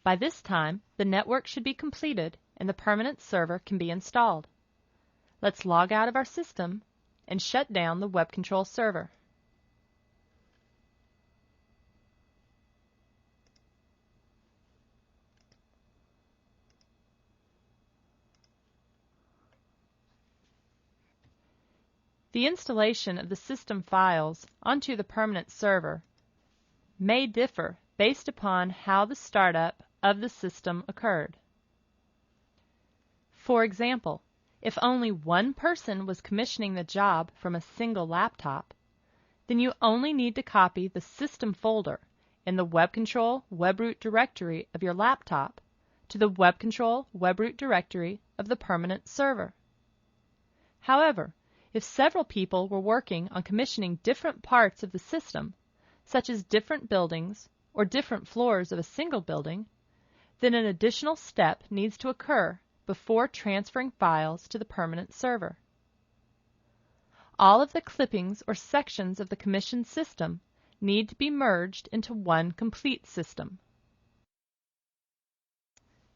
By this time, the network should be completed and the permanent server can be installed. Let's log out of our system and shut down the web control server. The installation of the system files onto the permanent server may differ based upon how the startup of the system occurred. For example, if only one person was commissioning the job from a single laptop, then you only need to copy the system folder in the web control web root directory of your laptop to the web control web root directory of the permanent server. However, if several people were working on commissioning different parts of the system, such as different buildings or different floors of a single building, then an additional step needs to occur before transferring files to the permanent server. All of the clippings or sections of the commissioned system need to be merged into one complete system.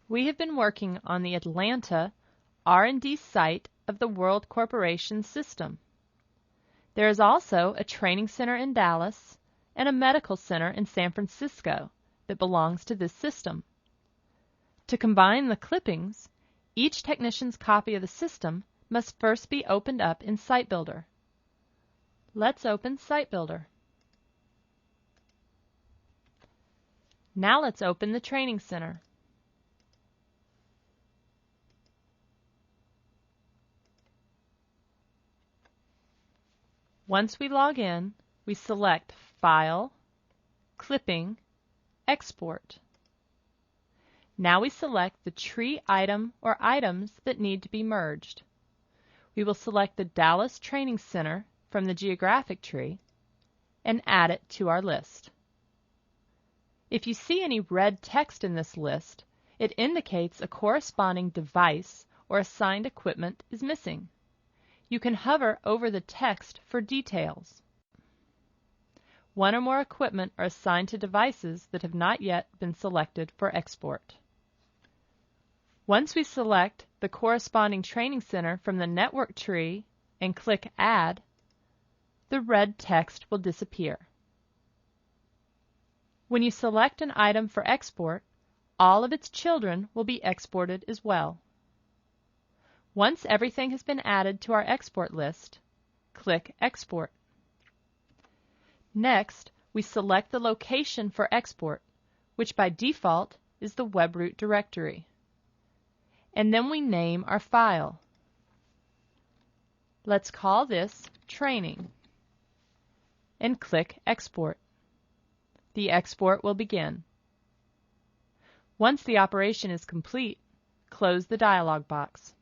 We have been working on the Atlanta R&D site of the World Corporation system. There is also a training center in Dallas and a medical center in San Francisco that belongs to this system. To combine the clippings, each technician's copy of the system must first be opened up in Site Builder. Let's open Site Builder. Now let's open the Training Center. Once we log in, we select File, Clipping, Export. Now we select the tree item or items that need to be merged. We will select the Dallas Training Center from the geographic tree and add it to our list. If you see any red text in this list, it indicates a corresponding device or assigned equipment is missing. You can hover over the text for details. One or more equipment are assigned to devices that have not yet been selected for export. Once we select the corresponding training center from the network tree and click Add, the red text will disappear. When you select an item for export, all of its children will be exported as well. Once everything has been added to our export list, click Export. Next, we select the location for export, which by default is the web root directory. And then we name our file. Let's call this Training and click Export. The export will begin. Once the operation is complete, close the dialog box.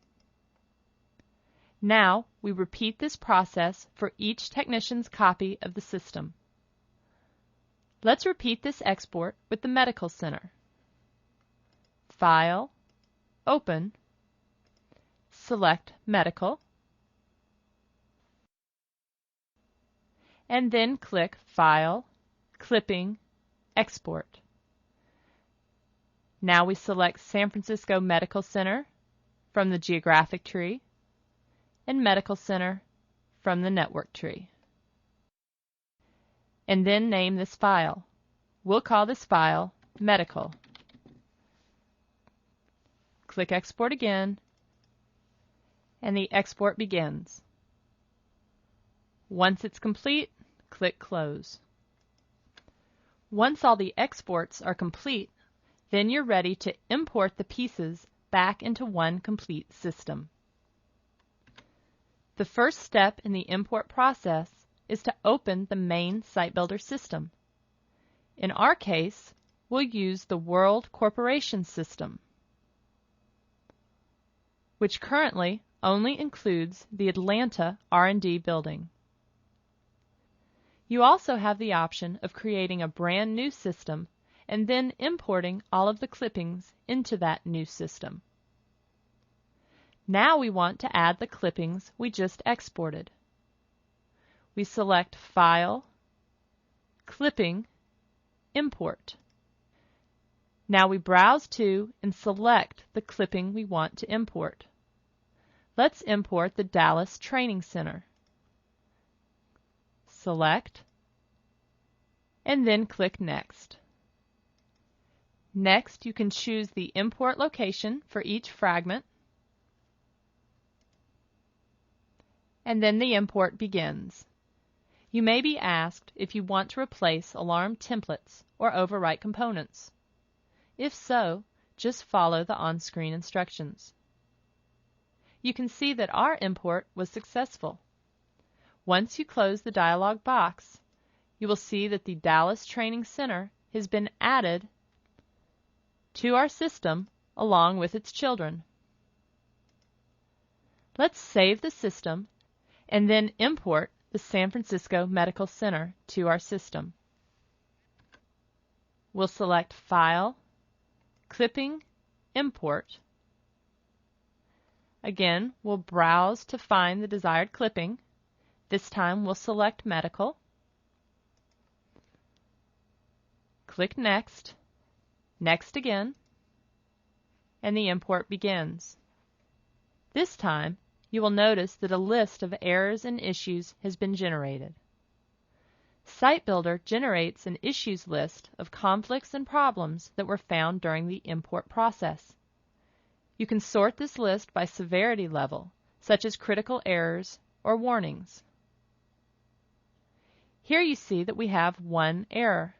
Now we repeat this process for each technician's copy of the system. Let's repeat this export with the Medical Center. File, Open, select Medical, and then click File, Clipping, Export. Now we select San Francisco Medical Center from the geographic tree and Medical Center from the network tree. And then name this file. We'll call this file Medical. Click Export again, and the export begins. Once it's complete, click Close. Once all the exports are complete, then you're ready to import the pieces back into one complete system. The first step in the import process is to open the main Site Builder system. In our case, we'll use the World Corporation system, which currently only includes the Atlanta R&D building. You also have the option of creating a brand new system and then importing all of the clippings into that new system. Now we want to add the clippings we just exported. We select File, Clipping, Import. Now we browse to and select the clipping we want to import. Let's import the Dallas Training Center. Select, and then click Next. Next, you can choose the import location for each fragment, and then the import begins. You may be asked if you want to replace alarm templates or overwrite components. If so, just follow the on-screen instructions. You can see that our import was successful. Once you close the dialog box, you will see that the Dallas Training Center has been added to our system along with its children. Let's save the system and then import the San Francisco Medical Center to our system. We'll select File, Clipping, Import. Again, we'll browse to find the desired clipping. This time we'll select Medical. Click Next, Next again, and the import begins. This time, you will notice that a list of errors and issues has been generated. Site Builder generates an issues list of conflicts and problems that were found during the import process. You can sort this list by severity level, such as critical errors or warnings. Here you see that we have one error.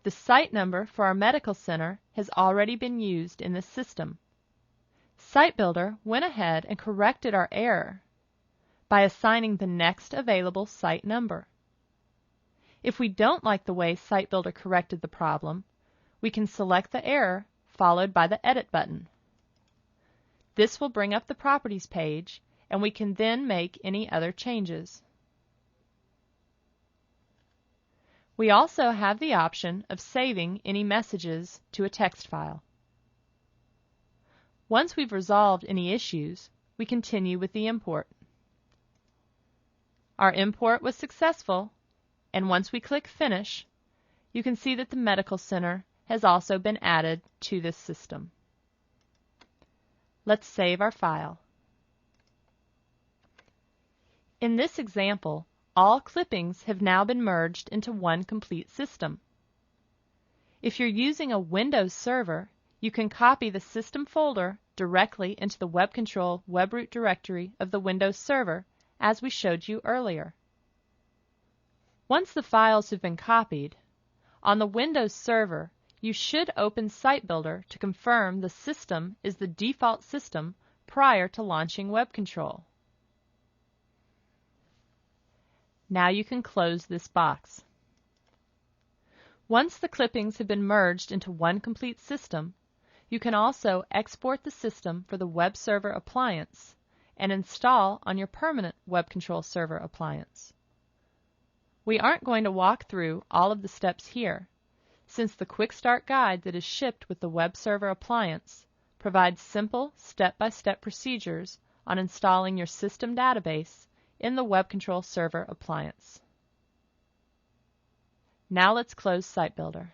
The site number for our medical center has already been used in this system. Site Builder went ahead and corrected our error by assigning the next available site number. If we don't like the way Site Builder corrected the problem, we can select the error followed by the Edit button. This will bring up the Properties page, and we can then make any other changes. We also have the option of saving any messages to a text file. Once we've resolved any issues, we continue with the import. Our import was successful, and once we click Finish, you can see that the medical center has also been added to this system. Let's save our file. In this example, all clippings have now been merged into one complete system. If you're using a Windows server, you can copy the system folder directly into the WebCTRL web root directory of the Windows server, as we showed you earlier. Once the files have been copied, on the Windows server, you should open Site Builder to confirm the system is the default system prior to launching WebCTRL. Now you can close this box. Once the clippings have been merged into one complete system, you can also export the system for the web server appliance and install on your permanent WebCTRL server appliance. We aren't going to walk through all of the steps here, since the Quick Start Guide that is shipped with the web server appliance provides simple step-by-step procedures on installing your system database in the WebCTRL server appliance. Now let's close Site Builder.